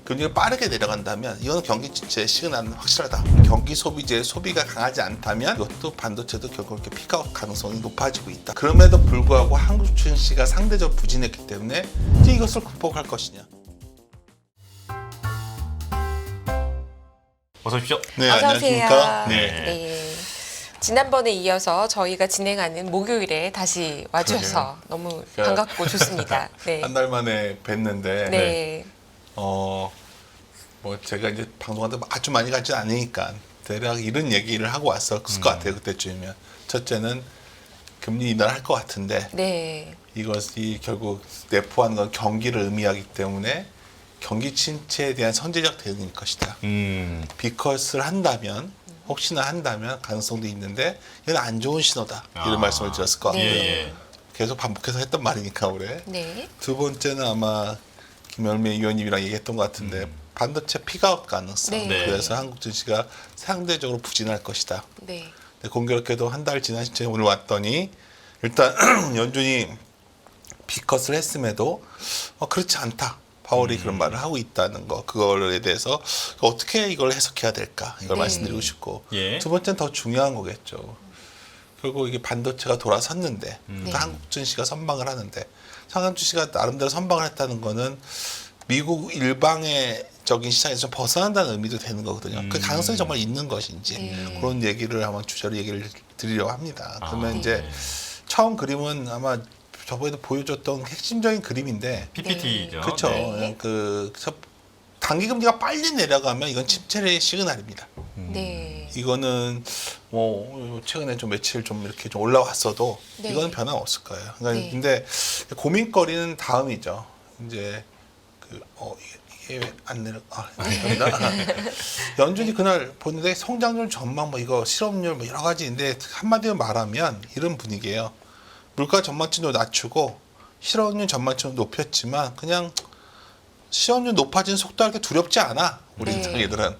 금리가 빠르게 내려간다면 이거는 경기 침체의 시그널은 확실하다. 경기 소비재의 소비가 강하지 않다면 이것도 반도체도 결국 이렇게 피크아웃 가능성이 높아지고 있다. 그럼에도 불구하고 한국 증시가 상대적으로 부진했기 때문에 이제 이것을 극복할 것이냐. 어서 오십시오. 네, 어서 안녕하십니까. 오세요. 네. 지난번에 이어서 저희가 진행하는 목요일에 다시 와주셔서 너무 반갑고 좋습니다. 네. 한 달 만에 뵀는데 네. 뭐 제가 이제 방송하는데 아주 많이 가지 않으니까 대략 이런 얘기를 하고 왔었을 것 같아요. 그때쯤이면 첫째는 금리 인하할 것 같은데 네. 이것이 결국 내포하는 건 경기를 의미하기 때문에 경기 침체에 대한 선제적 대응일 것이다. 비컷을 한다면 혹시나 한다면 가능성도 있는데 이건 안 좋은 신호다. 이런 말씀을 드렸을 것 같고요. 네. 계속 반복해서 했던 말이니까 올해. 네. 두 번째는 아마 김열매 의원님이랑 얘기했던 것 같은데 반도체 피크아웃 가능성. 네. 그래서 한국 증시가 상대적으로 부진할 것이다. 네. 근데 공교롭게도 한 달 지난 시점에 오늘 왔더니 일단 연준이 비컷을 했음에도 그렇지 않다. 파월이 그런 말을 하고 있다는 거, 그거에 대해서 어떻게 이걸 해석해야 될까 이걸 네. 말씀드리고 싶고 예. 두 번째는 더 중요한 거겠죠. 결국 이게 반도체가 돌아섰는데 그러니까 한국 증시가 선방을 하는데 한국 증시가 나름대로 선방을 했다는 거는 미국 일방적인 시장에서 벗어난다는 의미도 되는 거거든요. 그 가능성이 정말 있는 것인지 네. 그런 얘기를 한번 주저리 얘기를 드리려고 합니다. 그러면 아, 이제 네. 처음 그림은 아마 저번에도 보여줬던 핵심적인 그림인데 PPT죠. 그렇죠. 네. 단기 금리가 빨리 내려가면 이건 침체의 시그널입니다. 네. 이거는 뭐 최근에 좀 며칠 좀 이렇게 좀 올라왔어도 네. 이거는 변화 없을 거예요. 그러니까 네. 근데 고민거리는 다음이죠. 이제 이게 왜 안 내려? 아닙니다. 연준이 그날 보는데 성장률 전망 뭐 이거 실업률 뭐 여러 가지인데 한마디로 말하면 이런 분위기예요. 물가 전망치도 낮추고 실업률 전망치도 높였지만 그냥 실업률 높아진 속도가 그렇게 두렵지 않아. 우리 네. 당이들은.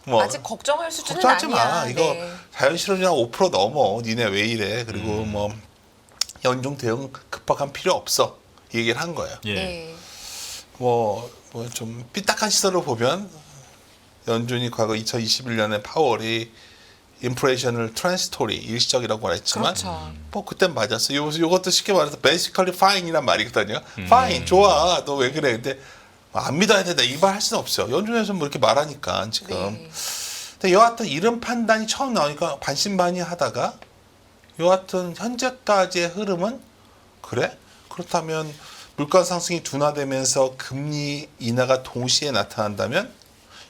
뭐 아직 걱정할 수준은 걱정하지 아니야. 마. 이거 네. 자연 실업률 한 5% 넘어. 니네 왜 이래? 그리고 뭐 연중 대응 급박한 필요 없어. 이 얘기를 한 거예요. 예. 네. 뭐 좀 삐딱한 시선으로 보면 연준이 과거 2021년에 파월이 인플레이션을 트랜스토리 일시적이라고 말했지만 그렇죠. 뭐 그땐 맞았어. 요것도 쉽게 말해서 basically fine이란 말이거든요. fine 좋아. 너 왜 그래? 근데 안 믿어야 된다. 이 말 할 수는 없어요. 연준에서 뭐 이렇게 말하니까 지금. 네. 근데 여하튼 이런 판단이 처음 나오니까 반신반의하다가 여하튼 현재까지의 흐름은 그래? 그렇다면 물가 상승이 둔화되면서 금리 인하가 동시에 나타난다면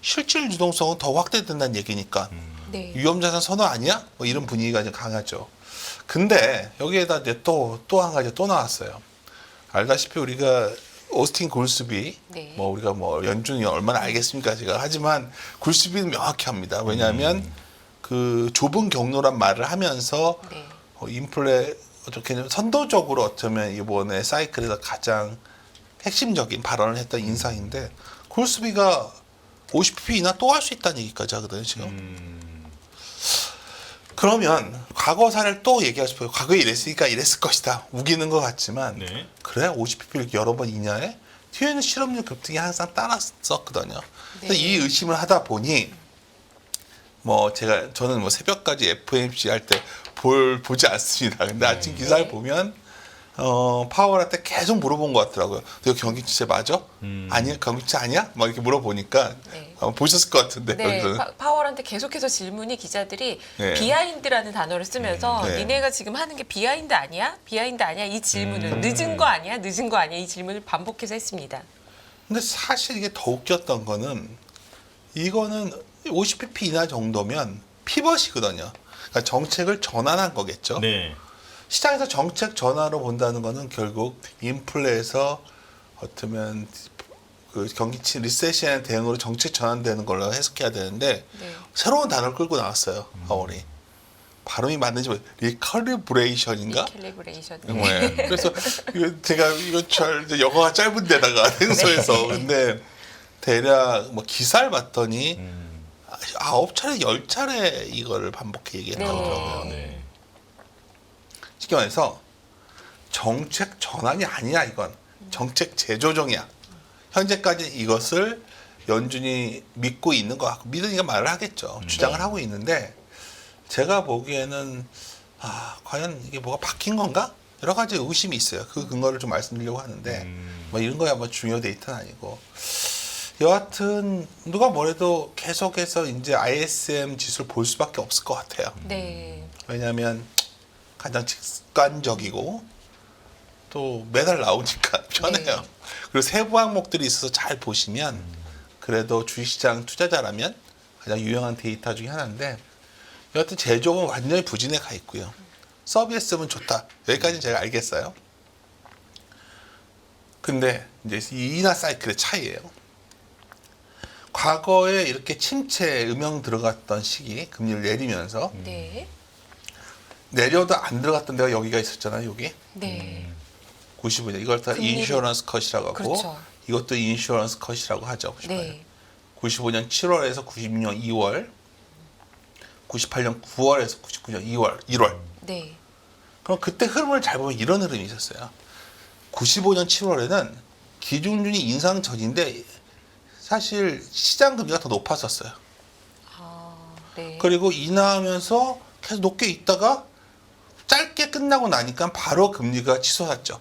실질 유동성은 더 확대된다는 얘기니까 네. 위험자산 선호 아니야? 뭐 이런 분위기가 이제 강하죠. 근데 여기에다 이제 또 한 가지 또 나왔어요. 알다시피 우리가 오스틴 굴스비 네. 뭐 우리가 뭐 연준이 얼마나 알겠습니까 제가 하지만 굴스비는 명확히 합니다. 왜냐하면 그 좁은 경로란 말을 하면서 네. 인플레 어떻게 선도적으로 어쩌면 이번에 사이클에서 가장 핵심적인 발언을 했던 인상인데 굴스비가 50pp 인하 또 할 수 있다는 얘기까지 하거든요 지금. 그러면 과거 사례를 또 얘기할 수 있어요. 과거에 이랬으니까 이랬을 것이다. 우기는 것 같지만 네. 그래 50pp를 여러 번 인하해? 뒤에는 실업률 급등이 항상 따랐었거든요. 그래서 네. 이 의심을 하다 보니 뭐 저는 뭐 새벽까지 FOMC 할 때 보지 않습니다. 근데 아침 기사를 보면 파월한테 계속 물어본 것 같더라고요. 너 경기 침체 맞아? 아니야 경기 침체 아니야? 막 이렇게 물어보니까 네. 보셨을 것 같은데 네, 여기서는. 파월한테 계속해서 질문이 기자들이 네. 비하인드라는 단어를 쓰면서 네. 니네가 지금 하는 게 비하인드 아니야? 비하인드 아니야? 이 질문을 늦은 거 아니야? 늦은 거 아니야? 이 질문을 반복해서 했습니다. 근데 사실 이게 더 웃겼던 거는 이거는 50pp 이하 정도면 피벗이거든요. 그러니까 정책을 전환한 거겠죠. 네. 시장에서 정책 전환으로 본다는 거는 결국 인플레에서 어쩌면 그 경기치 리세션의 대응으로 정책 전환되는 걸로 해석해야 되는데 네. 새로운 단어를 끌고 나왔어요. 파월이. 발음이 맞는지 리컬리브레이션인가? 캘리브레이션. 네. 그래서 제가 이제 영어가 짧은 데다가 행소해서 근데 대략 뭐 기사를 봤더니 9차례 10차례 이거를 반복해 얘기를 네. 하더라고요. 네. 쉽게 말해서 정책 전환이 아니야 이건 정책 재조정이야. 현재까지 이것을 연준이 믿고 있는 것 같고 믿으니까 말을 하겠죠. 주장을 네. 하고 있는데 제가 보기에는 과연 이게 뭐가 바뀐 건가? 여러 가지 의심이 있어요. 그 근거를 좀 말씀드리려고 하는데 뭐 이런 거야 뭐 중요 데이터는 아니고 여하튼 누가 뭐래도 계속해서 이제 ISM 지수를 볼 수밖에 없을 것 같아요. 네. 왜냐하면 가장 직관적이고 또 매달 나오니까 편해요. 네. 그리고 세부 항목들이 있어서 잘 보시면 그래도 주식시장 투자자라면 가장 유용한 데이터 중에 하나인데 여하튼 제조업은 완전히 부진에 가 있고요. 서비스업은 좋다. 여기까지는 제가 알겠어요. 근데 이제 이 인하 사이클의 차이예요. 과거에 이렇게 침체 음영 들어갔던 시기 금리를 내리면서 네. 내려도 안 들어갔던 데가 여기가 있었잖아요. 여기 네. 95년 이걸 다 금리를- 인슈어런스 컷이라고 하고 그렇죠. 이것도 인슈어런스 컷이라고 하죠. 95년. 네. 95년 7월에서 96년 2월 98년 9월에서 99년 2월 1월 네. 그럼 그때 흐름을 잘 보면 이런 흐름이 있었어요. 95년 7월에는 기준준이 인상 전인데 사실 시장 금리가 더 높았었어요. 네. 그리고 인하하면서 계속 높게 있다가 짧게 끝나고 나니까 바로 금리가 치솟았죠.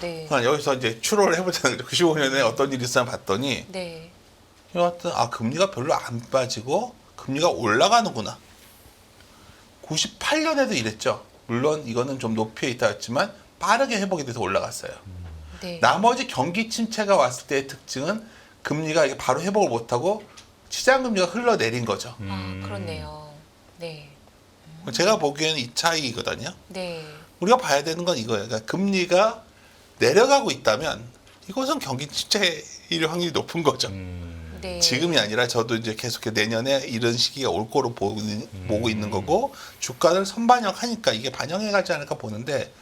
네. 여기서 이제 추론을 해보자는 거죠. 95년에 어떤 일이 있었나 봤더니 네. 여하튼 금리가 별로 안 빠지고 금리가 올라가는구나. 98년에도 이랬죠. 물론 이거는 좀 높이에 있다였지만 빠르게 회복이 돼서 올라갔어요. 네. 나머지 경기 침체가 왔을 때의 특징은 금리가 이게 바로 회복을 못하고 시장 금리가 흘러내린 거죠. 그렇네요. 네. 제가 보기에는 이 차이거든요. 네. 우리가 봐야 되는 건 이거예요. 그러니까 금리가 내려가고 있다면 이것은 경기 침체일 확률이 높은 거죠. 네. 지금이 아니라 저도 이제 계속 내년에 이런 시기가 올 거로 보고 있는 거고 주가를 선반영하니까 이게 반영해 가지 않을까 보는데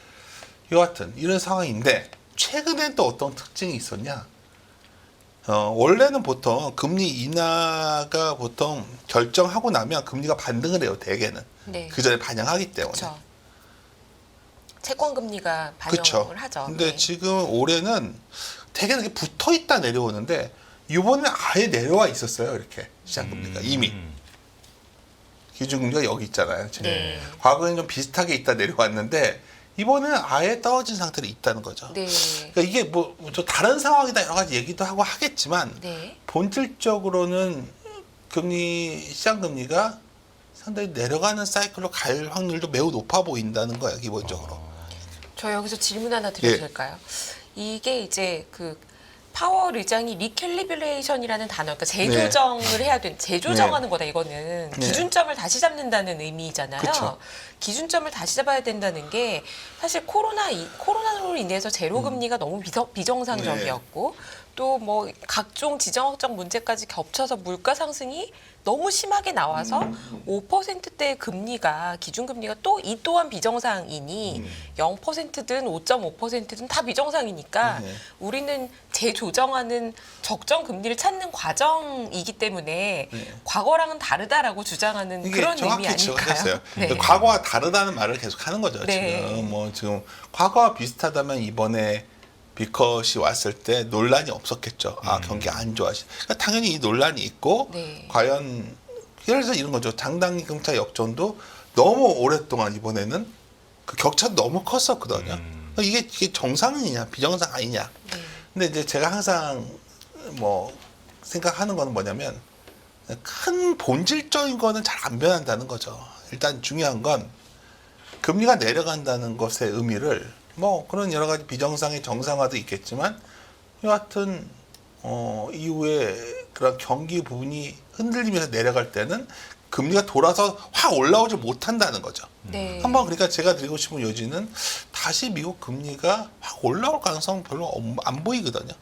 여하튼 이런 상황인데 최근엔 또 어떤 특징이 있었냐? 원래는 보통 금리 인하가 보통 결정하고 나면 금리가 반등을 해요. 대개는 네. 그 전에 반영하기 때문에. 그렇죠. 채권 금리가 반영을 그렇죠. 하죠. 근데 네. 지금 올해는 대개는 이렇게 붙어 있다 내려오는데 이번에 아예 내려와 있었어요. 이렇게 시장 금리가 이미 기준금리가 여기 있잖아요. 지금. 네. 과거에는 좀 비슷하게 있다 내려왔는데 이번에는 아예 떨어진 상태로 있다는 거죠. 네. 그러니까 이게 뭐 저 다른 상황이다 여러 가지 얘기도 하고 하겠지만 네. 본질적으로는 금리 시장 금리가 상당히 내려가는 사이클로 갈 확률도 매우 높아 보인다는 거예요. 기본적으로. 저 여기서 질문 하나 드려도 예. 될까요? 이게 이제 그 파월 의장이 리캘리브레이션이라는 단어, 그러니까 재조정을 해야 된, 재조정하는 거다 이거는 네. 기준점을 다시 잡는다는 의미잖아요. 그쵸. 기준점을 다시 잡아야 된다는 게 사실 코로나로 인해서 제로 금리가 너무 비정상적이었고 또 뭐 각종 지정학적 문제까지 겹쳐서 물가 상승이 너무 심하게 나와서 5%대의 금리가 기준금리가 또 이 또한 비정상이니 0%든 5.5%든 다 비정상이니까 네. 우리는 재조정하는 적정 금리를 찾는 과정이기 때문에 네. 과거랑은 다르다라고 주장하는 이게 그런 의미 정확히 아닐까요? 지적하셨어요. 네. 과거와 다르다는 말을 계속 하는 거죠. 네. 지금 과거와 비슷하다면 이번에 비컷이 왔을 때 논란이 없었겠죠. 경기 안 좋아지. 그러니까 당연히 이 논란이 있고 네. 과연 예를 들어서 이런 거죠. 장단기 금차 역전도 너무 오랫동안 이번에는 그 격차도 너무 컸었거든요. 그러니까 이게 정상이냐 비정상 아니냐. 네. 근데 이제 제가 항상 뭐 생각하는 거는 뭐냐면 큰 본질적인 거는 잘 안 변한다는 거죠. 일단 중요한 건 금리가 내려간다는 것의 의미를 뭐 그런 여러 가지 비정상의 정상화도 있겠지만 여하튼 이후에 그런 경기 부분이 흔들리면서 내려갈 때는 금리가 돌아서 확 올라오지 못한다는 거죠. 네. 한번 그러니까 제가 드리고 싶은 요지는 다시 미국 금리가 확 올라올 가능성 별로 안 보이거든요.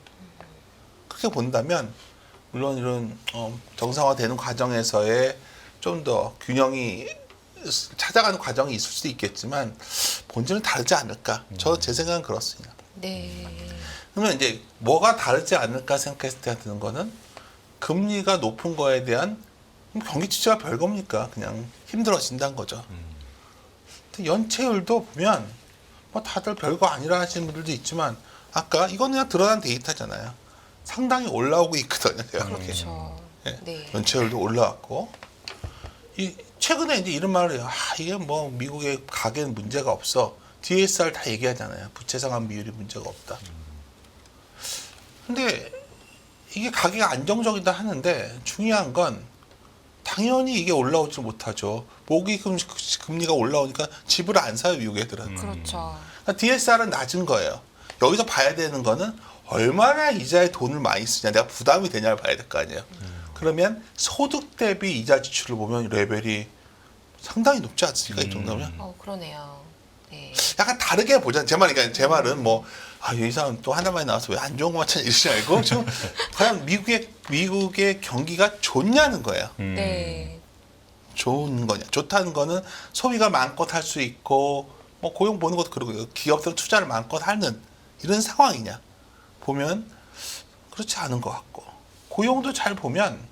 그렇게 본다면 물론 이런 정상화되는 과정에서의 좀 더 균형이 찾아가는 과정이 있을 수도 있겠지만 본질은 다르지 않을까. 제 생각은 그렇습니다. 네. 그러면 이제 뭐가 다르지 않을까 생각했을 때 드는 거는 금리가 높은 거에 대한 경기 침체가 별겁니까? 그냥 힘들어진다는 거죠. 근데 연체율도 보면 뭐 다들 별거 아니라 하시는 분들도 있지만 아까 이건 그냥 드러난 데이터잖아요. 상당히 올라오고 있거든요. 제가 그렇게. 그렇죠. 예, 네. 연체율도 올라왔고 이 최근에 이제 이런 말을 해요. 이게 뭐 미국의 가계는 문제가 없어. DSR 다 얘기하잖아요. 부채 상환 비율이 문제가 없다. 근데 이게 가계가 안정적이다 하는데 중요한 건 당연히 이게 올라오지 못하죠. 모기 금리가 올라오니까 집을 안 사요, 미국 애들은. 그렇죠. 그러니까 DSR은 낮은 거예요. 여기서 봐야 되는 거는 얼마나 이자에 돈을 많이 쓰냐, 내가 부담이 되냐를 봐야 될 거 아니에요. 그러면 소득 대비 이자 지출을 보면 레벨이 상당히 높지 않습니까? 이 정도면? 그러네요. 네. 약간 다르게 보자. 제 말은 뭐, 이 사람 또 하나만에 나와서 왜 안 좋은 것만 찾는 이러지 말고, 지금 과연 미국의 경기가 좋냐는 거예요. 네. 좋은 거냐. 좋다는 거는 소비가 마음껏 할 수 있고, 뭐 고용 보는 것도 그러고, 기업들 투자를 마음껏 하는 이런 상황이냐. 보면 그렇지 않은 것 같고, 고용도 잘 보면,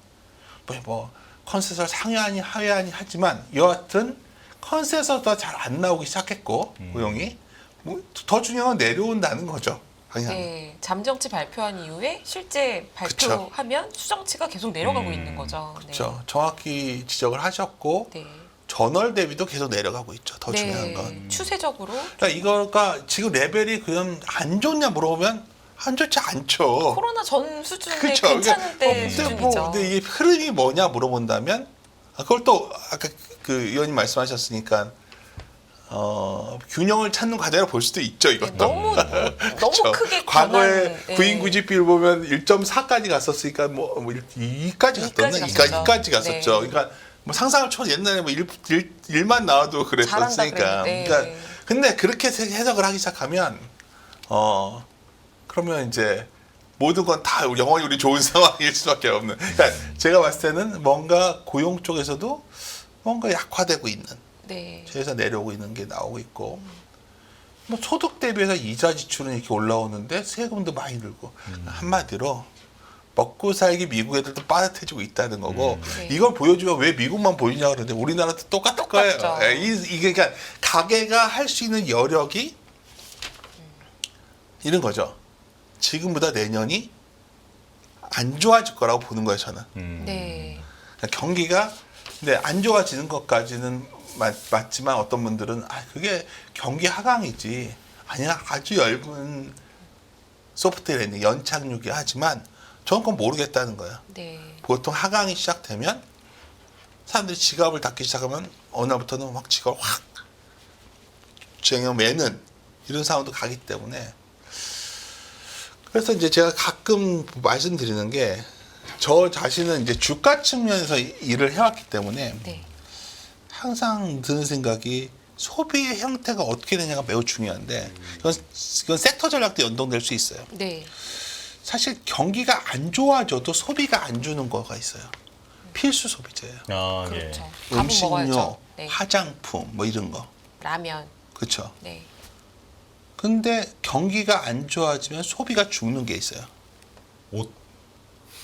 뭐 컨센서스 상회하니 하회하니 하지만 여하튼 컨센서스가 잘 안 나오기 시작했고, 고용이. 뭐 더 중요한 건 내려온다는 거죠. 방향. 네. 잠정치 발표한 이후에 실제 그쵸. 발표하면 수정치가 계속 내려가고 있는 거죠. 네. 그렇죠. 정확히 지적을 하셨고 네. 전월 대비도 계속 내려가고 있죠. 더 네. 중요한 건. 추세적으로 그러니까 이거가 지금 레벨이 그냥 안 좋냐 물어보면 안 좋지 않죠. 코로나 전 수준의 그렇죠. 괜찮은 때 근데 수준이죠. 근데 이 흐름이 뭐냐 물어본다면 그걸 또 아까 그 의원님 말씀하셨으니까 균형을 찾는 과제로 볼 수도 있죠. 이것도. 네, 너무 그쵸. 크게 과거에 변한, 네. 구인 구직비율 보면 1.4까지 갔었으니까 뭐 2까지 갔었나? 2까지 갔었죠. 네. 그러니까 뭐 상상을 초월 옛날에 뭐 1만 나와도 그랬었으니까. 잘한다 그랬는데. 그러니까 근데 그렇게 해석을 하기 시작하면 그러면 이제 모든 건 다 영원히 우리 좋은 상황일 수밖에 없는. 그러니까 제가 봤을 때는 뭔가 고용 쪽에서도 뭔가 약화되고 있는. 네. 세에서 내려오고 있는 게 나오고 있고 뭐 소득 대비해서 이자 지출은 이렇게 올라오는데 세금도 많이 늘고 한마디로 먹고 살기 미국 애들도 빠듯해지고 있다는 거고 네. 이걸 보여주면 왜 미국만 보이냐 그러는데 우리나라도 똑같을 거예요. 똑같죠. 예, 이게 그러니까 가게가 할 수 있는 여력이 이런 거죠. 지금보다 내년이 안 좋아질 거라고 보는 거예요, 저는. 네. 그러니까 경기가 근데 안 좋아지는 것까지는 맞지만 어떤 분들은 그게 경기 하강이지 아니야 아주 얇은 소프트 랜딩 연착륙이 하지만 저는 그건 모르겠다는 거야. 네. 보통 하강이 시작되면 사람들이 지갑을 닫기 시작하면 어느 날부터는 막 지갑을 확 쟁여매는 이런 상황도 가기 때문에 그래서 이제 제가 가끔 말씀드리는 게 저 자신은 이제 주가 측면에서 일을 해왔기 때문에 네. 항상 드는 생각이 소비의 형태가 어떻게 되냐가 매우 중요한데 이건 섹터 전략도 연동될 수 있어요. 네. 사실 경기가 안 좋아져도 소비가 안 주는 거가 있어요. 필수 소비재예요. 그렇죠. 밥은 음식료, 먹어야죠. 네. 화장품 뭐 이런 거. 라면. 그렇죠. 네. 근데 경기가 안 좋아지면 소비가 죽는 게 있어요. 옷.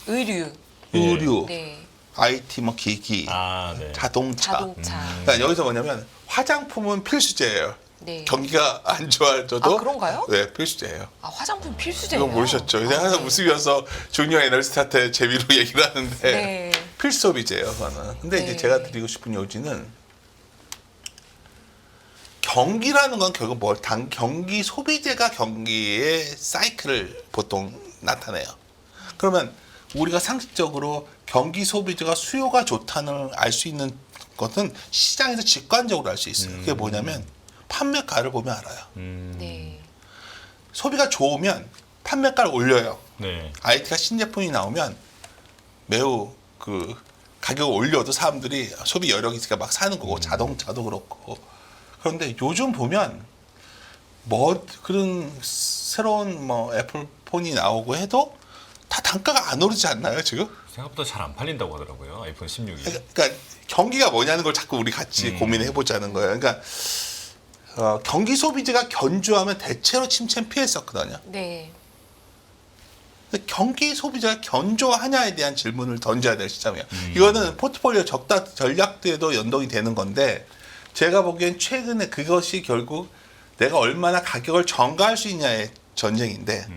의류. 의류, 네. IT 뭐 기기, 네. 자동차. 자동차. 그러니까 여기서 뭐냐면 화장품은 필수재예요. 네. 경기가 안 좋아져도 그런가요? 네, 필수재예요. 화장품 필수제예요. 이거 모르셨죠? 제가 항상 네. 웃으면서 주니어 에너지스트한테 재미로 얘기를 하는데 네. 필수 소비재예요, 그거는. 근데 네. 이제 제가 드리고 싶은 요지는 경기라는 건 결국 경기 소비재가 경기의 사이클을 보통 나타내요. 그러면 우리가 상식적으로 경기 소비재가 수요가 좋다는 알 수 있는 것은 시장에서 직관적으로 알 수 있어요. 그게 뭐냐면 판매가를 보면 알아요. 네. 소비가 좋으면 판매가를 올려요. 네. IT가 신제품이 나오면 매우 가격을 올려도 사람들이 소비 여력이 있으니까 막 사는 거고 자동차도 그렇고. 그런데 요즘 보면 그런 새로운 애플 폰이 나오고 해도 다 단가가 안 오르지 않나요, 지금? 생각보다 잘 안 팔린다고 하더라고요. 아이폰 16이. 그러니까 경기가 뭐냐는 걸 자꾸 우리 같이 고민해 보자는 거예요. 그러니까 경기 소비재가 견조하면 대체로 침체는 피했었거든요. 네. 근데 경기 소비자가 견조하냐에 대한 질문을 던져야 될 시점이에요. 이거는 포트폴리오 적다 전략도에도 연동이 되는 건데 제가 보기엔 최근에 그것이 결국 내가 얼마나 가격을 전가할 수 있냐의 전쟁인데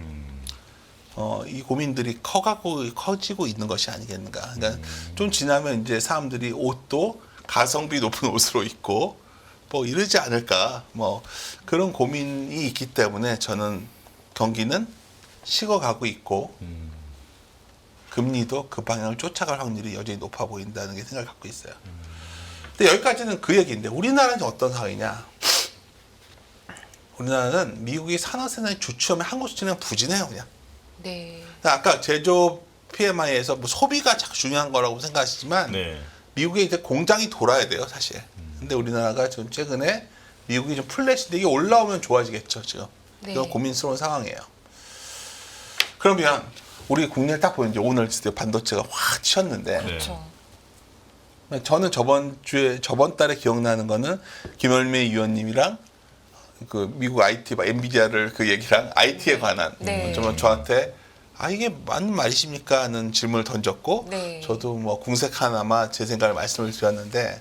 이 고민들이 커지고 있는 것이 아니겠는가. 그러니까 좀 지나면 이제 사람들이 옷도 가성비 높은 옷으로 입고 뭐 이러지 않을까. 뭐 그런 고민이 있기 때문에 저는 경기는 식어가고 있고 금리도 그 방향을 쫓아갈 확률이 여전히 높아 보인다는 게 생각을 갖고 있어요. 근데 여기까지는 그 얘기인데 우리나라는 어떤 상황이냐. 우리나라는 미국이 산업생산이 주춤하면 한국 수치는 부진해요 그냥. 네. 아까 제조업 PMI에서 뭐 소비가 참 중요한 거라고 생각하시지만 네. 미국에 이제 공장이 돌아야 돼요 사실. 근데 우리나라가 지금 최근에 미국이 좀 플랫인데 이게 올라오면 좋아지겠죠 지금. 네. 이건 고민스러운 상황이에요. 그러면 우리 국내를 딱 보면 이제 오늘 진짜 반도체가 확 치었는데 네. 그렇죠. 저는 저번 달에 기억나는 거는 김열미 위원님이랑 그 미국 IT 엔비디아를 그 얘기랑 IT에 관한 네. 저한테 이게 맞는 말이십니까 하는 질문을 던졌고 네. 저도 뭐 궁색하나마 제 생각을 말씀을 드렸는데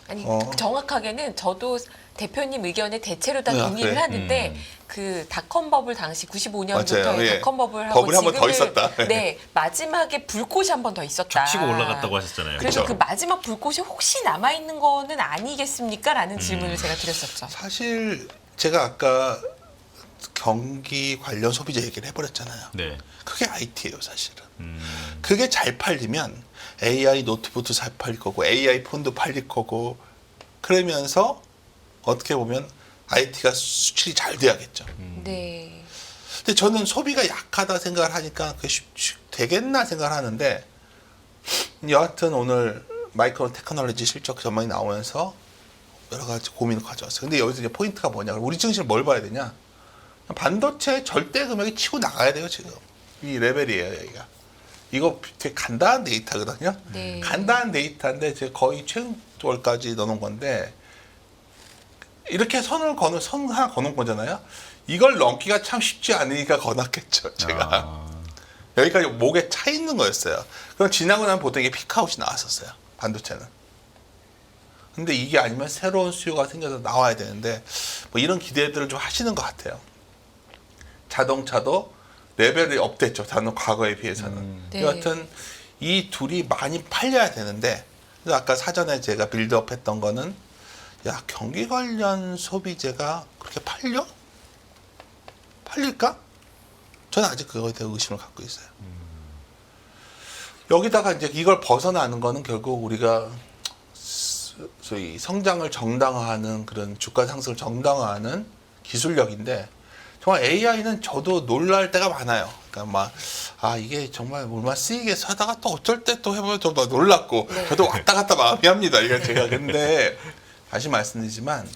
아니 정확하게는 저도 대표님 의견에 대체로 다 네, 동의를 그래. 하는데 그 닷컴 버블 당시 95년부터의 맞아요. 예. 닷컴 버블하고 버블이 한번더 지금을 있었다. 네 마지막에 불꽃이 한 번 더 있었다. 치고 올라갔다고 하셨잖아요. 그래서 그렇죠. 그 마지막 불꽃이 혹시 남아 있는 거는 아니겠습니까? 라는 질문을 제가 드렸었죠. 사실 제가 아까 경기 관련 소비자 얘기를 해버렸잖아요. 네. 그게 IT예요 사실은. 그게 잘 팔리면 AI 노트북도 잘 팔릴 거고 AI 폰도 팔릴 거고 그러면서 어떻게 보면 IT가 수출이 잘 돼야겠죠. 네. 근데 저는 소비가 약하다 생각을 하니까 그게 되겠나 생각을 하는데 여하튼 오늘 마이크로 테크놀로지 실적 전망이 나오면서 여러 가지 고민을 가져왔어요. 근데 여기서 이제 포인트가 뭐냐? 우리 증시를 뭘 봐야 되냐? 반도체 절대 금액이 치고 나가야 돼요 지금. 이 레벨이에요 여기가. 이거 되게 간단한 데이터거든요. 네. 간단한 데이터인데 제가 거의 최근월까지 넣어놓은 건데 이렇게 선 하나 거놓은 거잖아요. 이걸 넘기가 참 쉽지 않으니까 거놨겠죠 제가. 여기까지 목에 차 있는 거였어요. 그럼 지나고 나면 보통 이게 피크아웃이 나왔었어요 반도체는. 근데 이게 아니면 새로운 수요가 생겨서 나와야 되는데 뭐 이런 기대들을 좀 하시는 것 같아요. 자동차도 레벨이 업됐죠. 다른 과거에 비해서는. 네. 여하튼 이 둘이 많이 팔려야 되는데 그래서 아까 사전에 제가 빌드업 했던 거는 야 경기 관련 소비재가 그렇게 팔릴까? 저는 아직 그거에 대해 의심을 갖고 있어요. 여기다가 이제 이걸 벗어나는 거는 결국 우리가 소위 성장을 정당화하는 그런 주가 상승을 정당화하는 기술력인데 정말 AI는 저도 놀랄 때가 많아요. 그러니까 막 이게 정말 얼마 쓰이겠어 하다가 또 어쩔 때 또 해보면 좀 놀랍고 네. 저도 왔다 갔다 마음이 합니다. 이거 제가 근데 다시 말씀드리지만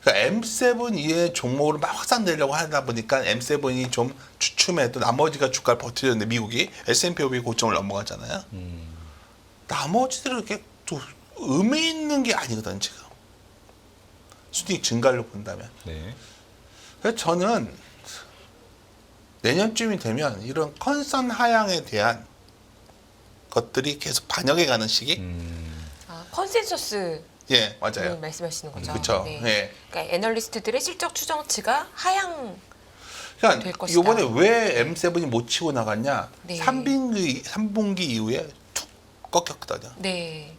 M7 이외의 종목으로 막 확산되려고 하다 보니까 M7이 좀 주춤해도 나머지가 주가를 버티는데 미국이 S&P 500 고점을 넘어가잖아요. 나머지들은 이렇게 또 의미 있는 게 아니거든 지금. 수익 증가로 본다면. 네. 그래서 저는 내년쯤이 되면 이런 컨선 하향에 대한 것들이 계속 반영해가는 시기. 컨센서스 예, 맞아요. 말씀하시는 거죠. 그렇죠. 네. 예. 그러니까 애널리스트들의 실적 추정치가 하향 될 그러니까 것이다. 이번에 왜 M7이 못 치고 나갔냐? 네. 3분기 이후에 툭 꺾였거든요. 네.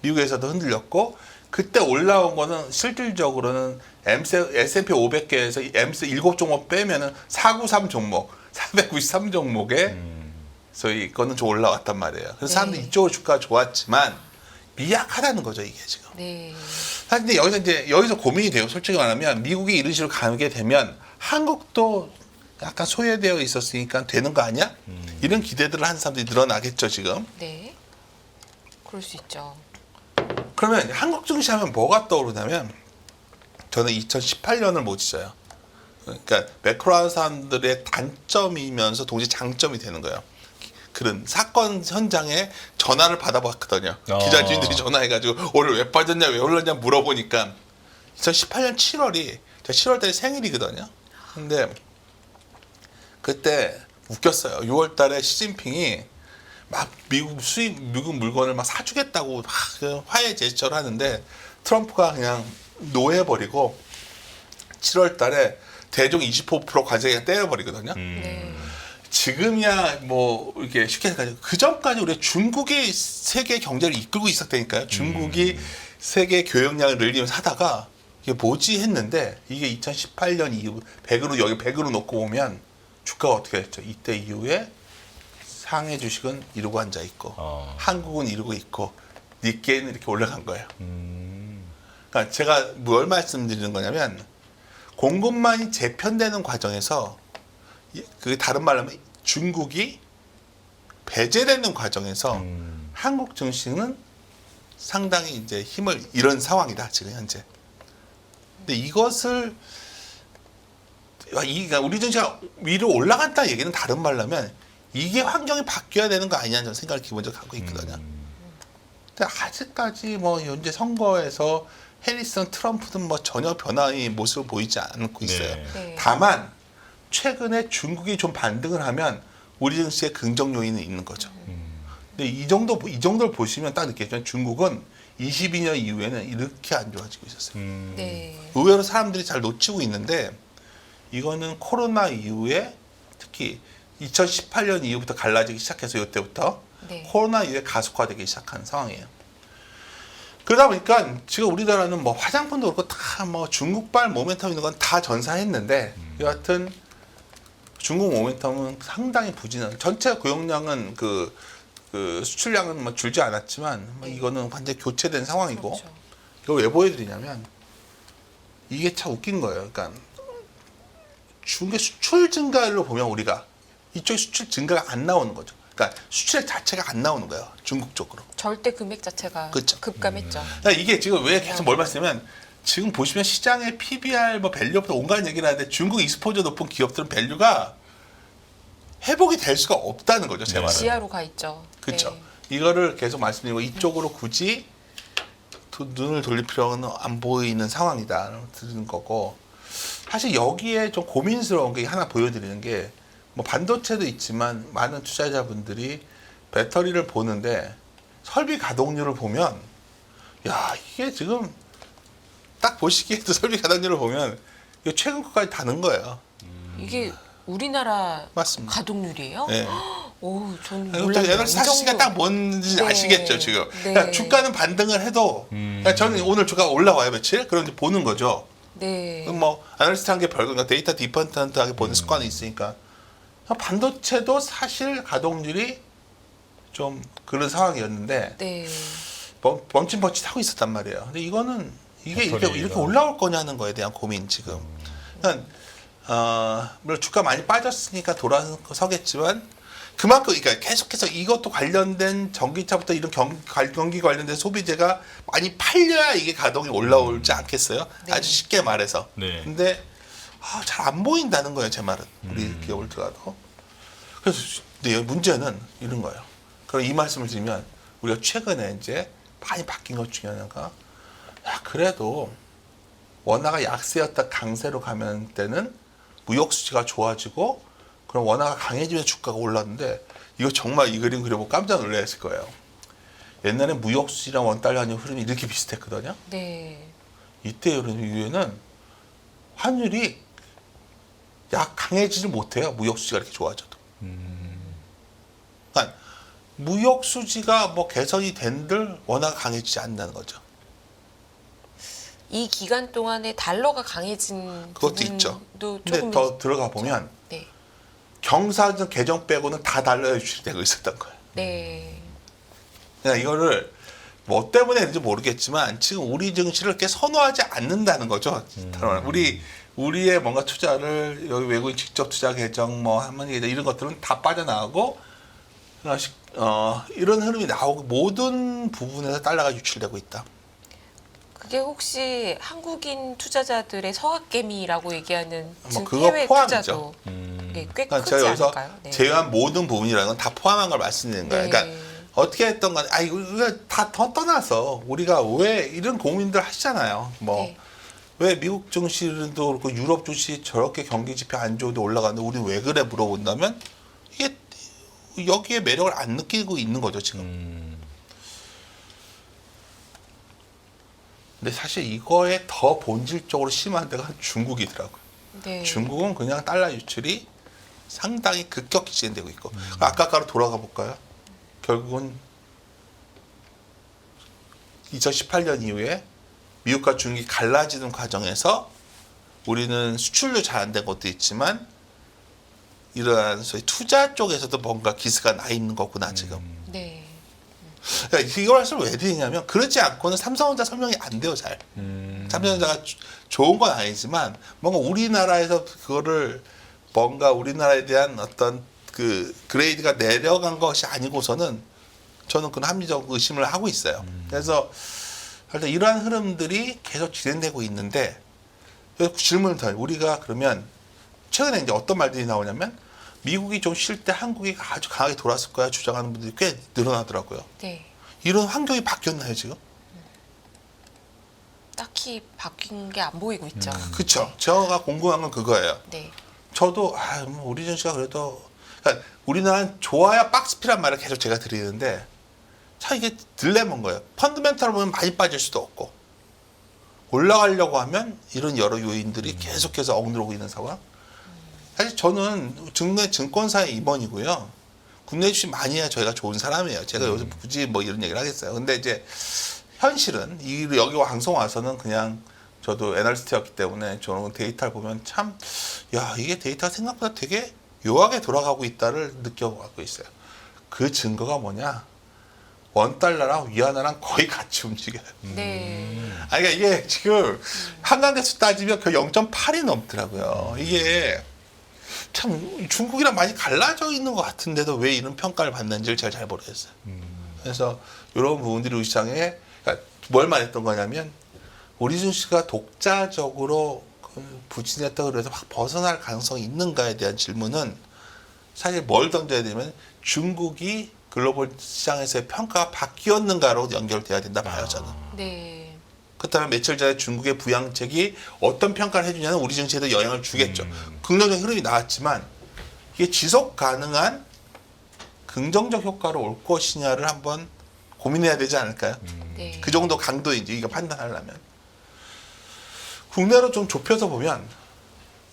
미국에서도 흔들렸고 그때 올라온 거는 실질적으로는 S&P 500개에서 M7 7종목 빼면은 493 종목, 493 종목에 소위 이거는 좀 올라왔단 말이에요. 그래서 사람들이 네. 이쪽으로 주가가 좋았지만 미약하다는 거죠 이게 지금. 네. 사실 근데 여기서 고민이 돼요. 솔직히 말하면 미국이 이런 식으로 가게 되면 한국도 약간 소외되어 있었으니까 되는 거 아니야? 이런 기대들을 하는 사람들이 늘어나겠죠 지금. 네. 그럴 수 있죠. 그러면 한국 증시 하면 뭐가 떠오르냐면 저는 2018년을 못 잊어요. 그러니까 매크로한 사람들의 단점이면서 동시에 장점이 되는 거예요. 그런 사건 현장에 전화를 받아봤거든요. 기자님들이 전화해가지고 오늘 왜 빠졌냐 왜 올랐냐 물어보니까 2018년 7월이 제가 7월달에 생일이거든요. 근데 그때 웃겼어요. 6월달에 시진핑이 막 미국 물건을 막 사주겠다고 막 화해 제스처를 하는데 트럼프가 그냥 노해버리고 7월달에 대중 25% 관세 그냥 떼어버리거든요. 네. 지금이야 뭐 이렇게 쉽게 생각하죠. 그 전까지 우리 중국이 세계 경제를 이끌고 있었다니까요. 중국이 세계 교역량을 늘리면서 하다가 이게 뭐지 했는데 이게 2018년 이후 100으로 여기 100으로 놓고 보면 주가가 어떻게 됐죠? 이때 이후에 상해 주식은 이러고 앉아 있고 한국은 이러고 있고 니케이는 이렇게 올라간 거예요. 그러니까 제가 뭘 말씀드리는 거냐면 공급망이 재편되는 과정에서 그 다른 말로 하면 중국이 배제되는 과정에서 한국 증시는 상당히 이제 힘을 잃은 상황이다 지금 현재. 근데 이것을 그러니까 우리 증시가 위로 올라갔다 얘기는 다른 말로 하면 이게 환경이 바뀌어야 되는 거 아니냐는 저는 생각을 기본적으로 갖고 있거든요. 근데 아직까지 뭐 현재 선거에서 해리슨, 트럼프는 뭐 전혀 변화의 모습을 보이지 않고 있어요. 네. 다만 최근에 중국이 좀 반등을 하면 우리 증시에 긍정 요인은 있는 거죠. 근데 이 정도를 보시면 딱 느끼겠지만 중국은 22년 이후에는 이렇게 안 좋아지고 있었어요. 네. 의외로 사람들이 잘 놓치고 있는데 이거는 코로나 이후에 특히 2018년 이후부터 갈라지기 시작해서 이때부터 네. 코로나 이후에 가속화되기 시작한 상황이에요. 그러다 보니까 지금 우리나라는 뭐 화장품도 그렇고 다 뭐 중국발 모멘텀 있는 건 다 전사했는데 여하튼 중국 모멘텀은 상당히 부진한. 전체 고용량은 그 수출량은 뭐 줄지 않았지만 뭐 이거는 완전 히 교체된 상황이고 그렇죠. 이걸 왜 보여드리냐면 이게 참 웃긴 거예요. 그러니까 중국의 수출 증가율로 보면 우리가 이쪽에 수출 증가가 안 나오는 거죠. 그러니까 수출액 자체가 안 나오는 거예요. 중국 쪽으로. 절대 금액 자체가 그렇죠. 급감했죠. 그러니까 이게 지금 왜 계속 뭘 말씀하면 지금 보시면 시장의 PBR 뭐 밸류부터 온갖 얘기를 하는데 중국 익스포저 높은 기업들은 밸류가 회복이 될 수가 없다는 거죠. 제 네. 말은. 지하로 가 있죠. 그렇죠. 네. 이거를 계속 말씀드리고 이쪽으로 굳이 눈을 돌릴 필요는 안 보이는 상황이다 드리는 거고 사실 여기에 좀 고민스러운 게 하나 보여드리는 게 뭐 반도체도 있지만 많은 투자자분들이 배터리를 보는데 설비 가동률을 보면 야 이게 지금 딱 보시기에도 설비 가동률을 보면 이거 최근까지 다는 거예요. 이게 우리나라 맞습니다. 가동률이에요? 네. 오, 저는 옛날 몰랐네요. 이 사실시가 정도. 딱 뭔지 네. 아시겠죠 지금. 네. 그러니까 주가는 반등을 해도 그러니까 저는 오늘 주가가 올라와요 며칠 그럼 이제 보는 거죠. 네. 그럼 뭐 아날리스트 한 게 별거 그러니까 데이터 디파트먼트하게 보는 습관이 있으니까 반도체도 사실 가동률이 좀 그런 상황이었는데 네. 멈칫멈칫하고 있었단 말이에요. 근데 이거는 이게 배터리가. 이렇게 올라올 거냐는 거에 대한 고민 지금. 그러니까 물론 주가 많이 빠졌으니까 돌아서겠지만 그만큼 그러니까 계속해서 이것도 관련된 전기차부터 이런 경기 관련된 소비재가 많이 팔려야 이게 가동이 올라오지 않겠어요? 네. 아주 쉽게 말해서. 네. 근데 잘 안 보인다는 거예요, 제 말은. 우리 기업을 들어가도. 그래서 근데 문제는 이런 거예요. 그럼 이 말씀을 드리면 우리가 최근에 이제 많이 바뀐 것 중에 하나가 그래도 원화가 약세였다 강세로 가면 때는 무역 수지가 좋아지고 그럼 원화가 강해지면 주가가 올랐는데 이거 정말 이 그림 그려보고 깜짝 놀랐을 거예요. 옛날에 무역 수지랑 원달러 환율 흐름이 이렇게 비슷했거든요. 네. 이때 이후에는 환율이 약 강해지지 못해요. 무역 수지가 이렇게 좋아져도. 그러니까 무역 수지가 뭐 개선이 된들 원화가 강해지지 않는다는 거죠. 이 기간 동안에 달러가 강해진 그것도 있죠. 부분도 근데 조금 더 들어가 보면 네. 경사전 개정 빼고는 다 달러에 유출되고 있었던 거예요. 네. 그러니까 이거를 뭐 때문에 그런지 모르겠지만 지금 우리 증시를 이렇게 선호하지 않는다는 거죠. 우리의 뭔가 투자를 여기 외국인 직접 투자 계정 뭐 한마디 계정 이런 것들은 다 빠져나가고 이런 흐름이 나오고 모든 부분에서 달러가 유출되고 있다. 그게 혹시 한국인 투자자들의 서학개미라고 얘기하는 뭐 그거 해외 포함이죠. 투자도 네, 꽤 그러니까 크지 제가 여기서 않을까요? 네. 제외한 모든 부분이라는 건 다 포함한 걸 말씀드리는 거예요. 네. 그러니까 어떻게 했던 간 이거 다 더 떠나서 우리가 왜 이런 고민들 하시잖아요. 뭐 네. 왜 미국 증시도 그렇고 유럽 증시 저렇게 경기 지표 안 좋은데 올라가는데 우리 왜 그래 물어본다면 이게 여기에 매력을 안 느끼고 있는 거죠 지금. 근데 사실 이거에 더 본질적으로 심한 데가 중국이더라고요. 네. 중국은 그냥 달러 유출이 상당히 급격히 진행되고 있고 아까로 돌아가 볼까요? 결국은 2018년 이후에 미국과 중국이 갈라지는 과정에서 우리는 수출도 잘 안 된 것도 있지만 이러한 소위 투자 쪽에서도 뭔가 기스가 나 있는 거구나 지금. 네. 그러니까 이걸 말씀 왜 드리냐면 그렇지 않고는 삼성전자 설명이 안 돼요 잘. 삼성전자가 좋은 건 아니지만 뭔가 우리나라에서 그거를 뭔가 우리나라에 대한 어떤 그 그레이드가 내려간 것이 아니고서는 저는 그런 합리적 의심을 하고 있어요. 그래서 일단 이러한 흐름들이 계속 진행되고 있는데 질문을 더 우리가 그러면 최근에 이제 어떤 말들이 나오냐면 미국이 좀 쉴 때 한국이 아주 강하게 돌았을 거야 주장하는 분들이 꽤 늘어나더라고요. 네. 이런 환경이 바뀌었나요 지금? 딱히 바뀐 게 안 보이고 있죠. 그렇죠. 제가 궁금한 건 그거예요. 네. 저도 뭐 오리진 씨가 그래도 그러니까 우리나라는 좋아야 박스피란 말을 계속 제가 드리는데 참 이게 딜레마인 거예요. 펀드멘탈을 보면 많이 빠질 수도 없고 올라가려고 하면 이런 여러 요인들이 계속해서 억누르고 있는 상황. 사실 저는 증권사의 임원이고요. 국내 주식 많이 해야 저희가 좋은 사람이에요. 제가 요새 굳이 뭐 이런 얘기를 하겠어요. 근데 이제 현실은 여기 방송 와서는 그냥 저도 애널리스트였기 때문에 저는 데이터를 보면 참, 야, 이게 데이터가 생각보다 되게 묘하게 돌아가고 있다를 느껴가고 있어요. 그 증거가 뭐냐? $1랑 위안화랑 거의 같이 움직여요. 네. 아니, 그러니까 이게 지금 한강대수 따지면 거의 0.8이 넘더라고요. 이게 참 중국이랑 많이 갈라져 있는 것 같은데도 왜 이런 평가를 받는지를 제가 잘 모르겠어요. 그래서 이런 부분들이 우리 시장에 그러니까 뭘 말했던 거냐면 오리준 씨가 독자적으로 부진했다 그래서 확 벗어날 가능성이 있는가에 대한 질문은 사실 뭘 던져야 되냐면 중국이 글로벌 시장에서의 평가가 바뀌었는가로 연결돼야 된다 봐요 저는. 네. 그렇다면 며칠 전에 중국의 부양책이 어떤 평가를 해주냐는 우리 증시에도 영향을 주겠죠. 긍정적인 흐름이 나왔지만 이게 지속 가능한 긍정적 효과로 올 것이냐를 한번 고민해야 되지 않을까요? 네. 그 정도 강도인지 이거 판단하려면. 국내로 좀 좁혀서 보면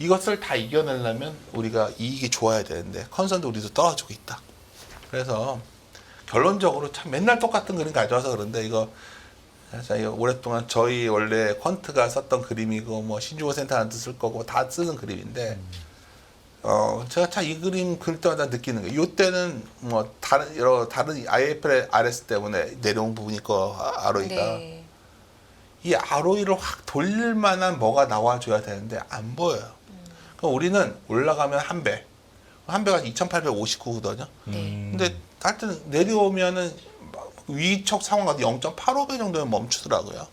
이것을 다 이겨내려면 우리가 이익이 좋아야 되는데 컨선도 우리도 떨어지고 있다. 그래서 결론적으로 참 맨날 똑같은 그림 가져와서 그런데 이거 오랫동안 저희 원래 퀀트가 썼던 그림이고 뭐 신주호센터한테 쓸 거고 다 쓰는 그림인데 제가 참 이 그림 그릴 때마다 느끼는 거예요. 이때는 뭐 다른 IFRS 때문에 내려온 부분이 있고 ROE가 네. 이 ROE를 확 돌릴 만한 뭐가 나와줘야 되는데 안 보여요. 그럼 우리는 올라가면 한 배가 2,859거든요. 네. 근데 하여튼 내려오면은 위척 상황 같은 0.85배 정도면 멈추더라고요.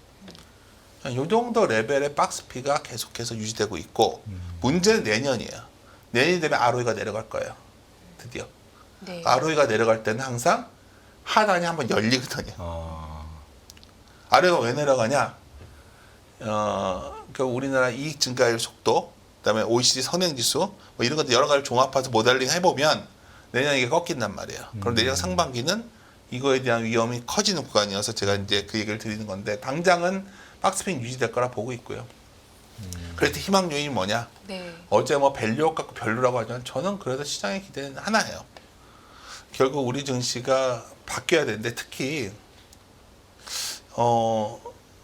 이 정도 레벨의 박스피가 계속해서 유지되고 있고 문제는 내년이에요. 내년이 되면 ROE가 내려갈 거예요. 드디어. 네. ROE가 내려갈 때는 항상 하단이 한번 열리거든요. ROE가 왜 내려가냐? 그 우리나라 이익 증가율 속도, 그다음에 OECD 선행지수 뭐 이런 것들 여러 가지를 종합해서 모델링 해보면 내년 이게 꺾인단 말이에요. 그럼 내년 상반기는 이거에 대한 위험이 커지는 구간이어서 제가 이제 그 얘기를 드리는 건데 당장은 박스핀 유지될 거라 보고 있고요. 그럴 때 희망 요인이 뭐냐? 네. 어제 뭐 밸류 갖고 별로라고 하지만 저는 그래도 시장의 기대는 하나예요. 결국 우리 증시가 바뀌어야 되는데 특히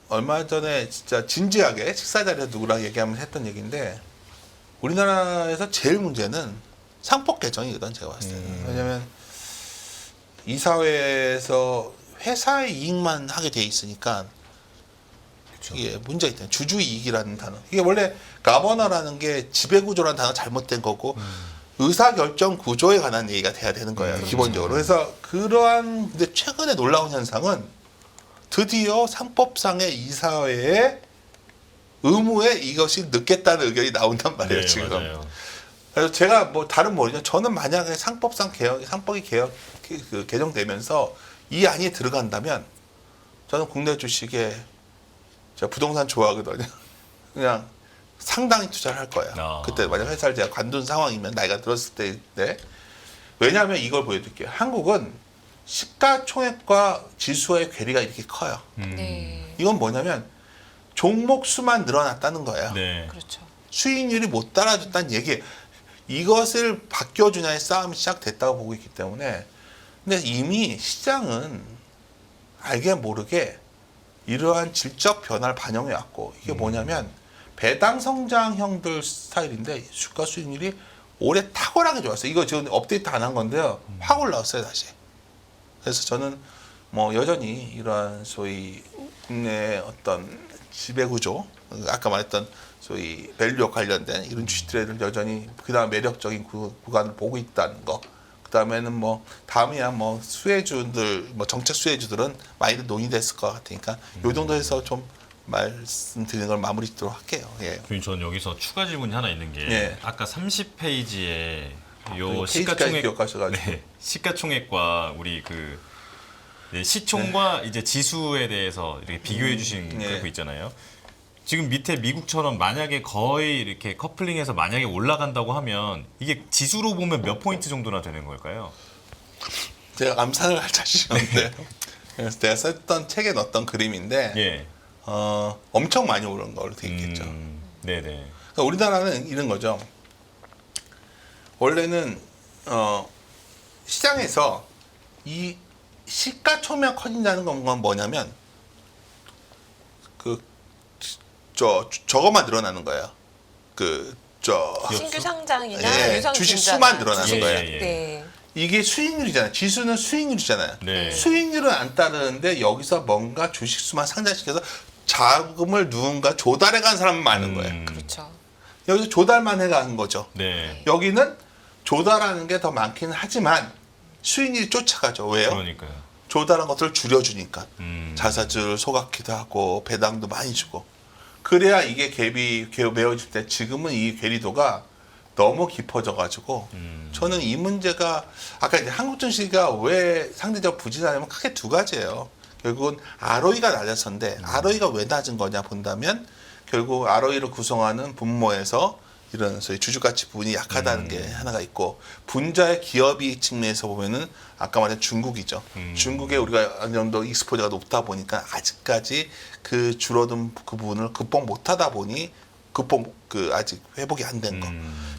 얼마 전에 진짜 진지하게 식사 자리에서 누구랑 얘기하면서 했던 얘기인데 우리나라에서 제일 문제는 상법 개정이거든 제가 봤을 때는. 왜냐면 이 사회에서 회사의 이익만 하게 돼 있으니까 이게 문제가 있다. 주주 이익이라는 단어. 이게 원래 가버너라는 게 지배구조라는 단어 잘못된 거고 의사결정 구조에 관한 얘기가 돼야 되는 거예요. 기본적으로. 그래서 그러한 근데 최근에 놀라운 현상은 드디어 상법상의 이사회의 의무에 이것이 넣겠다는 의견이 나온단 말이에요. 네, 지금. 맞아요. 그래서 제가 뭐 다른 모르죠. 저는 만약에 상법이 개정되면서 이 안이 들어간다면 저는 국내 주식에 제가 부동산 좋아하거든요. 그냥 상당히 투자를 할 거예요. 그때 만약 회사를 제가 관둔 상황이면 나이가 들었을 때인데 왜냐하면 이걸 보여드릴게요. 한국은 시가총액과 지수의 괴리가 이렇게 커요. 네. 이건 뭐냐면 종목 수만 늘어났다는 거예요. 네. 그렇죠. 수익률이 못 따라줬다는 얘기예요. 이것을 바뀌어주냐의 싸움이 시작됐다고 보고 있기 때문에 근데 이미 시장은 알게 모르게 이러한 질적 변화를 반영해 왔고 이게 뭐냐면 배당 성장형들 스타일인데 주가 수익률이 올해 탁월하게 좋았어요. 이거 지금 업데이트 안 한 건데요. 확 올라왔어요 다시. 그래서 저는 뭐 여전히 이러한 소위 국내 어떤 지배구조 아까 말했던 소위 밸류와 관련된 이런 주식들을 여전히 그다음 매력적인 구간을 보고 있다는 거. 그다음에는 뭐 다음이야 뭐 수혜주들 뭐 정책 수혜주들은 많이들 논의됐을 것 같으니까 요 정도에서 좀 말씀드리는 걸 마무리 짓도록 할게요. 예. 교수님 저는 여기서 추가 질문이 하나 있는 게 예. 아까 30페이지에 요 페이지까지 시가총액 기억하셔가지고. 네, 시가총액과 우리 그 네, 시총과 이제 지수에 대해서 이렇게 비교해 주신 네. 그거 있잖아요. 지금 밑에 미국처럼 만약에 거의 이렇게 커플링해서 만약에 올라간다고 하면 이게 지수로 보면 몇 포인트 정도나 되는 걸까요? 제가 암산을 할 자신이 없는데 그래서 내가 썼던 책에 넣었던 그림인데 예. 엄청 많이 오른 걸로 돼 있겠죠. 네네. 그러니까 우리나라는 이런 거죠. 원래는 시장에서 이 시가총액 커진다는 건 뭐냐면 저거만 늘어나는 거예요. 신규 상장이나 예, 유상 주식 증자나 수만 늘어나는 주식, 거예요. 예. 네. 이게 수익률이잖아요. 지수는 수익률이잖아요. 네. 수익률은 안 따르는데 여기서 뭔가 주식수만 상장시켜서 자금을 누군가 조달해 간 사람만 많은 거예요. 그렇죠. 여기서 조달만 해가는 거죠. 네. 여기는 조달하는 게 더 많기는 하지만 수익률이 쫓아가죠. 왜요? 그러니까요. 조달한 것들을 줄여주니까 자사주를 소각기도 하고 배당도 많이 주고 그래야 이게 갭이 메워질 때 지금은 이 괴리도가 너무 깊어져 가지고 저는 이 문제가 아까 이제 한국 증시가 왜 상대적 부진하냐면 크게 두 가지예요. 결국은 ROE가 낮아서인데 ROE가 왜 낮은 거냐 본다면 결국 ROE를 구성하는 분모에서 이런 소위 주주가치 부분이 약하다는 게 하나가 있고 분자의 기업이 측면에서 보면은 아까 말한 중국이죠. 중국에 우리가 어느 정도 익스포저가 높다 보니까 아직까지 그 줄어든 그 부분을 극복 못하다 보니 아직 회복이 안 된 거.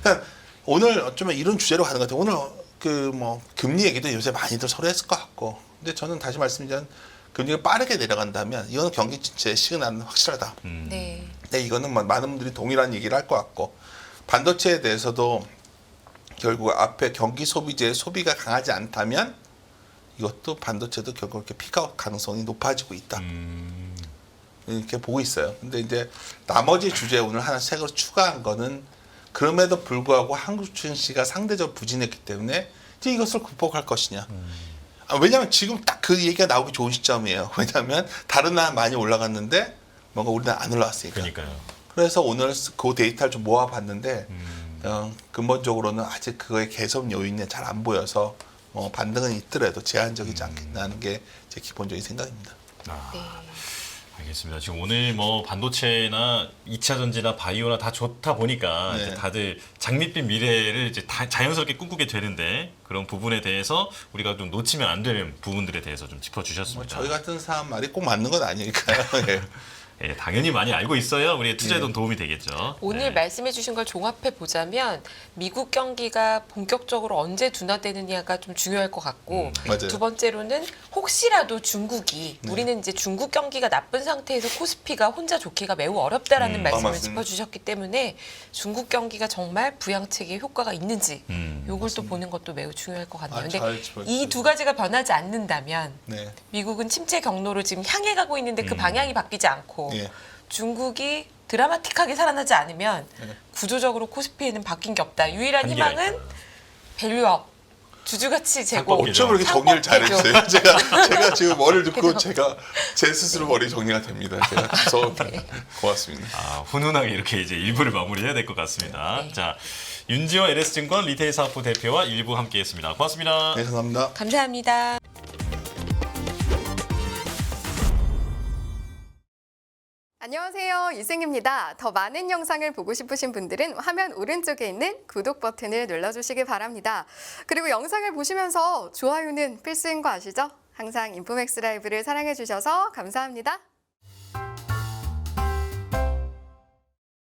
그러니까 오늘 어쩌면 이런 주제로 가는 것 같아요. 오늘 금리 얘기도 요새 많이들 서로 했을 것 같고. 근데 저는 다시 말씀드리면 금리가 빠르게 내려간다면 이거는 경기 침체의 시그널은 확실하다. 네. 근데 이거는 많은 분들이 동일한 얘기를 할 것 같고 반도체에 대해서도 결국 앞에 경기 소비재의 소비가 강하지 않다면 이것도 반도체도 결국 이렇게 피크아웃 가능성이 높아지고 있다. 이렇게 보고 있어요. 근데 이제 나머지 주제 오늘 하나 색으로 추가한 거는 그럼에도 불구하고 한국 증시가 상대적으로 부진했기 때문에 이제 이것을 극복할 것이냐. 왜냐하면 지금 딱 그 얘기가 나오기 좋은 시점이에요. 왜냐하면 다른 나라 많이 올라갔는데 뭔가 우리나라 안 올라왔으니까. 그러니까요. 그래서 오늘 그 데이터를 좀 모아봤는데 근본적으로는 아직 그거의 개선 요인이 잘 안 보여서 반등은 있더라도 제한적이지 않겠나 하는 게 제 기본적인 생각입니다. 네. 알겠습니다. 지금 오늘 뭐 반도체나 2차 전지나 바이오나 다 좋다 보니까 네. 이제 다들 장밋빛 미래를 이제 다 자연스럽게 꿈꾸게 되는데 그런 부분에 대해서 우리가 좀 놓치면 안 되는 부분들에 대해서 좀 짚어주셨습니다. 저희 같은 사람 말이 꼭 맞는 건 아니니까요. 예. 예, 당연히 많이 알고 있어야 우리의 투자에도 도움이 되겠죠. 오늘 네. 말씀해 주신 걸 종합해 보자면 미국 경기가 본격적으로 언제 둔화되느냐가 좀 중요할 것 같고 맞아요. 두 번째로는 혹시라도 중국이 우리는 이제 중국 경기가 나쁜 상태에서 코스피가 혼자 좋기가 매우 어렵다라는 말씀을 맞습니다. 짚어주셨기 때문에 중국 경기가 정말 부양책에 효과가 있는지 요걸 또 보는 것도 매우 중요할 것 같네요. 근데 잘 짚어주세요. 이 두 가지가 변하지 않는다면 네. 미국은 침체 경로로 지금 향해 가고 있는데 그 방향이 바뀌지 않고 예. 중국이 드라마틱하게 살아나지 않으면 네. 구조적으로 코스피에는 바뀐 게 없다. 유일한 한계가 희망은 있다. 밸류업, 주주가치 제고. 상법이죠. 어쩜 그렇게 정리를 잘해주세요. 제가 지금 머리를 듣고 그죠. 제가 제 스스로 머리 정리가 됩니다. 제가 죄송합니다. 고맙습니다. 훈훈하게 이렇게 이제 일부를 마무리해야 될 것 같습니다. 네. 자, 윤지원 LS증권 리테일 사업부 대표와 일부 함께했습니다. 고맙습니다. 네, 감사합니다. 감사합니다. 안녕하세요. 유승입니다. 더 많은 영상을 보고 싶으신 분들은 화면 오른쪽에 있는 구독 버튼을 눌러주시기 바랍니다. 그리고 영상을 보시면서 좋아요는 필수인 거 아시죠? 항상 인포맥스 라이브를 사랑해 주셔서 감사합니다.